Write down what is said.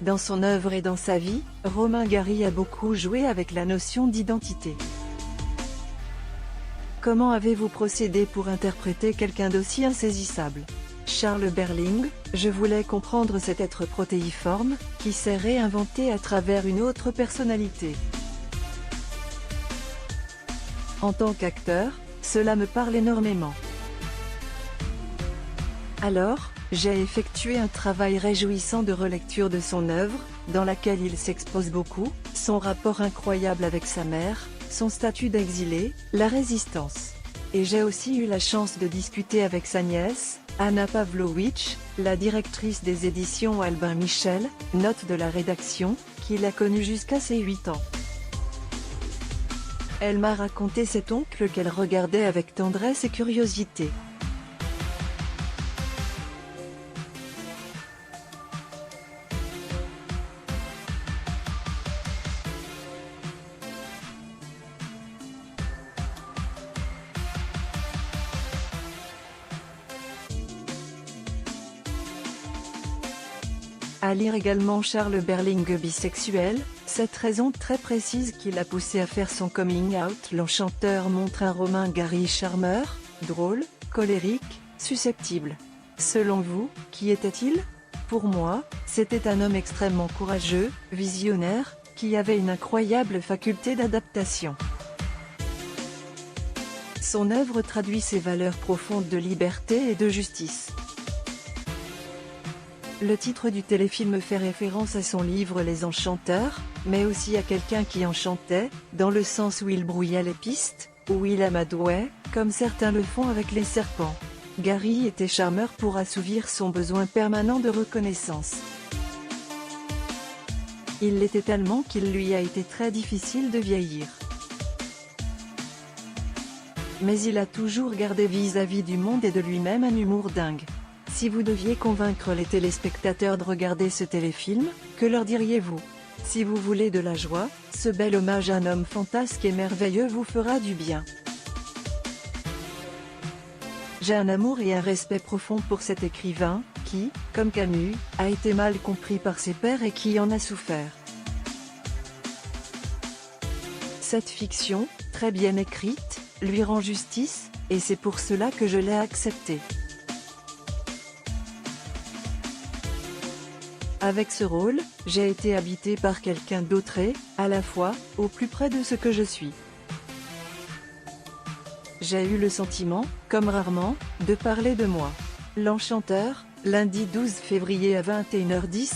Dans son œuvre et dans sa vie, Romain Gary a beaucoup joué avec la notion d'identité. Comment avez-vous procédé pour interpréter quelqu'un d'aussi insaisissable? Charles Berling, je voulais comprendre cet être protéiforme, qui s'est réinventé à travers une autre personnalité. En tant qu'acteur, cela me parle énormément. Alors, j'ai effectué un travail réjouissant de relecture de son œuvre, dans laquelle il s'expose beaucoup, son rapport incroyable avec sa mère, son statut d'exilé, la résistance. Et j'ai aussi eu la chance de discuter avec sa nièce, Anna Pavlovitch, la directrice des éditions Albin Michel, note de la rédaction, qui l'a connue jusqu'à ses 8 ans. Elle m'a raconté cet oncle qu'elle regardait avec tendresse et curiosité. À lire également Charles Berling bisexuel, cette raison très précise qui l'a poussé à faire son coming out. L'enchanteur montre un Romain Gary charmeur, drôle, colérique, susceptible. Selon vous, qui était-il? Pour moi, c'était un homme extrêmement courageux, visionnaire, qui avait une incroyable faculté d'adaptation. Son œuvre traduit ses valeurs profondes de liberté et de justice. Le titre du téléfilm fait référence à son livre Les Enchanteurs, mais aussi à quelqu'un qui enchantait, dans le sens où il brouillait les pistes, où il amadouait, comme certains le font avec les serpents. Gary était charmeur pour assouvir son besoin permanent de reconnaissance. Il l'était tellement qu'il lui a été très difficile de vieillir. Mais il a toujours gardé vis-à-vis du monde et de lui-même un humour dingue. Si vous deviez convaincre les téléspectateurs de regarder ce téléfilm, que leur diriez-vous? Si vous voulez de la joie, ce bel hommage à un homme fantasque et merveilleux vous fera du bien. J'ai un amour et un respect profond pour cet écrivain, qui, comme Camus, a été mal compris par ses pairs et qui en a souffert. Cette fiction, très bien écrite, lui rend justice, et c'est pour cela que je l'ai acceptée. Avec ce rôle, j'ai été habité par quelqu'un d'autre et, à la fois, au plus près de ce que je suis. J'ai eu le sentiment, comme rarement, de parler de moi. L'Enchanteur, lundi 12 février à 21h10.